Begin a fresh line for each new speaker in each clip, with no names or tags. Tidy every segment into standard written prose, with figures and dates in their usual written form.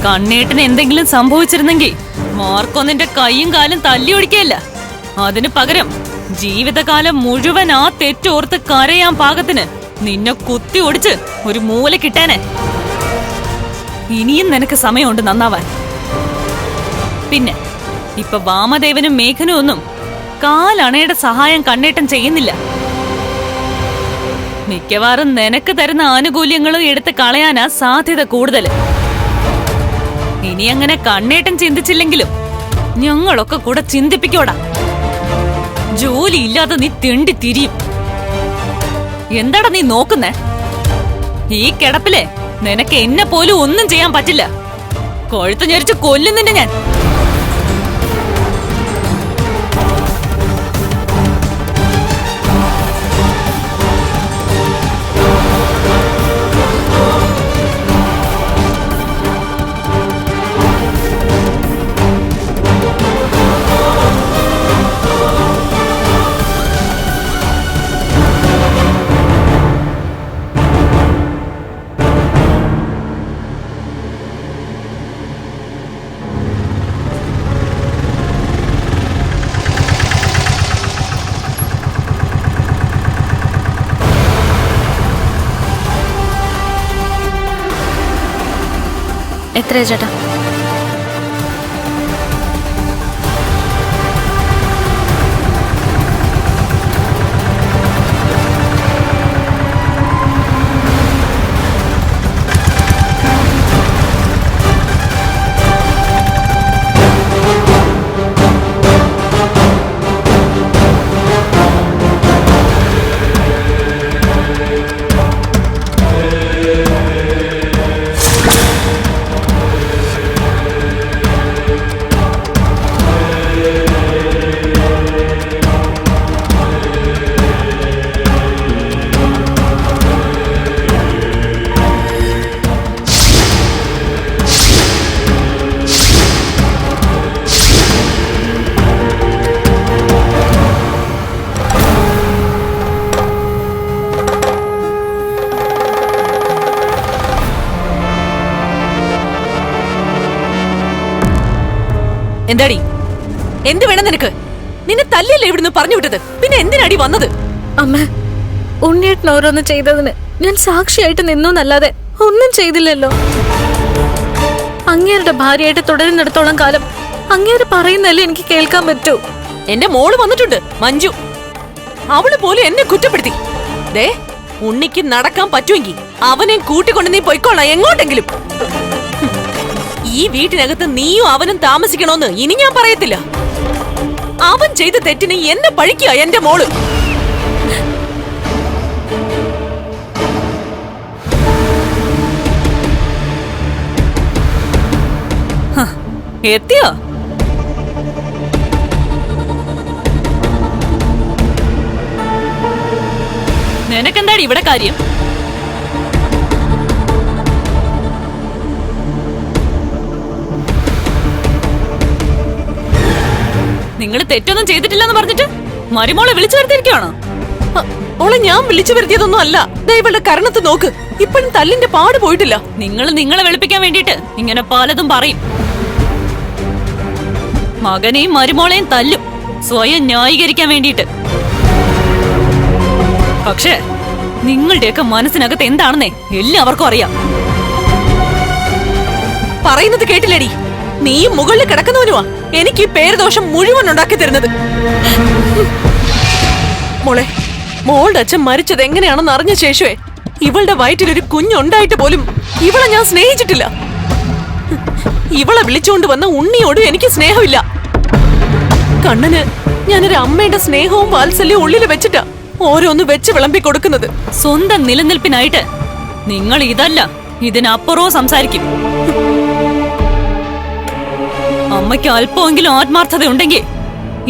കണ്ണേട്ടന് എന്തെങ്കിലും സംഭവിച്ചിരുന്നെങ്കിൽ മാർക്കൊന്നിന്റെ കൈയും കാലും തല്ലി ഒടിക്കല്ല. അതിനു പകരം ജീവിതകാലം മുഴുവൻ ആ തെറ്റോർത്ത് കരയാൻ പാകത്തിന് നിന്നെ കുത്തി ഒടിച്ച് ഒരു മൂല കിട്ടാനെ. ഇനിയും നിനക്ക് സമയമുണ്ട് നന്നാവാൻ. പിന്നെ ഇപ്പൊ വാമദേവനും മേഘനും ഒന്നും കാലണയുടെ സഹായം കണ്ണേട്ടൻ ചെയ്യുന്നില്ല. മിക്കവാറും നിനക്ക് തരുന്ന ആനുകൂല്യങ്ങളും എടുത്ത് കളയാനാ സാധ്യത കൂടുതൽ. ഇനി അങ്ങനെ കണ്ണേട്ടൻ ചിന്തിച്ചില്ലെങ്കിലും ഞങ്ങളൊക്കെ കൂടെ ചിന്തിപ്പിക്കോടാ. ജോലി ഇല്ലാതെ നീ തെണ്ടി തിരിയും. എന്താടാ നീ നോക്കുന്നേ? ഈ കിടപ്പിലെ നിനക്ക് എന്നെ പോലും ഒന്നും ചെയ്യാൻ പറ്റില്ല. കൊഴുത്ത് ഞെരിച്ച് കൊല്ലുന്നുണ്ട് ഞാൻ.
എത്രയാ ചേട്ടാ?
എന്താടി? എന്ത് വേണം നിനക്ക്? നിന്നെ തല്ലിയല്ലേ ഇവിടുന്ന് പറഞ്ഞു വിട്ടത്? പിന്നെ എന്തിനാടി വന്നത്?
അമ്മ, ഉണ്ണിയേട്ടൻ ഓരോന്ന് ചെയ്തതിന് ഞാൻ സാക്ഷിയായിട്ട് നിന്നൂന്നല്ലാതെ ഒന്നും ചെയ്തില്ലല്ലോ. അങ്ങേരുടെ ഭാര്യയായിട്ട് തുടരുന്നിടത്തോളം കാലം അങ്ങേര് പറയുന്നല്ലേ എനിക്ക് കേൾക്കാൻ പറ്റൂ.
എന്റെ മോള് വന്നിട്ടുണ്ട്, മഞ്ജു. അവള് പോലും എന്നെ കുറ്റപ്പെടുത്തി. ദേ, ഉണ്ണിക്ക് നടക്കാൻ പറ്റുമെങ്കിൽ അവനെ കൂട്ടിക്കൊണ്ട് നീ പൊയ്ക്കോളാം എങ്ങോട്ടെങ്കിലും. ഈ വീട്ടിനകത്ത് നീയും അവനും താമസിക്കണോന്ന് ഇനി ഞാൻ പറയത്തില്ല. അവൻ ചെയ്ത തെറ്റിന് എന്നെ പഴിക്കുക എന്റെ മോള്. എത്തിയോ? നിനക്കെന്താടി ഇവിടെ കാര്യം? നിങ്ങൾ തെറ്റൊന്നും ചെയ്തിട്ടില്ലെന്ന് പറഞ്ഞിട്ട് മരുമോളെ വിളിച്ചു വരുത്തിയിരിക്കുകയാണോ? ഓളെ ഞാൻ വിളിച്ചു വരുത്തിയതൊന്നും അല്ല. ദയവുള്ള കരണത്ത് നോക്ക്, ഇപ്പോഴും തല്ലിന്റെ പാട് പോയിട്ടില്ല. നിങ്ങൾ നിങ്ങളെ വെളുപ്പിക്കാൻ വേണ്ടിട്ട് ഇങ്ങനെ പലതും പറയും. മകനെയും മരുമോളെയും തല്ലും സ്വയം ന്യായീകരിക്കാൻ വേണ്ടിട്ട്. പക്ഷേ നിങ്ങളുടെയൊക്കെ മനസ്സിനകത്ത് എന്താണെന്നേ എല്ലാവർക്കും അറിയാം. പറയുന്നത് കേട്ടില്ലേടി? നീയും മുകളിൽ കിടക്കുന്നവനുവാ എനിക്ക് ഈ പേരുദോഷം മുഴുവൻ ഉണ്ടാക്കി തരുന്നത്. മോളെ, മോളുടെ അച്ഛൻ മരിച്ചത് എങ്ങനെയാണെന്ന് അറിഞ്ഞ ശേഷമേ ഇവളുടെ വയറ്റിലൊരു കുഞ്ഞുണ്ടായിട്ട് പോലും ഇവളെ ഞാൻ സ്നേഹിച്ചിട്ടില്ല. ഇവളെ വിളിച്ചുകൊണ്ട് വന്ന ഉണ്ണിയോട് എനിക്ക് സ്നേഹമില്ല. കണ്ണന് ഞാനൊരു അമ്മയുടെ സ്നേഹവും വാത്സല്യവും ഉള്ളിൽ വെച്ചിട്ടാ ഓരോന്ന് വെച്ച് വിളമ്പി കൊടുക്കുന്നത്. സ്വന്തം നിലനിൽപ്പിനായിട്ട് നിങ്ങൾ ഇതല്ല ഇതിനപ്പുറവും സംസാരിക്കും. അമ്മയ്ക്ക് അല്പമെങ്കിലും ആത്മാർത്ഥത ഉണ്ടെങ്കിൽ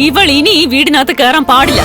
ഇവൾ ഇനി ഈ വീടിനകത്ത് കയറാൻ പാടില്ല.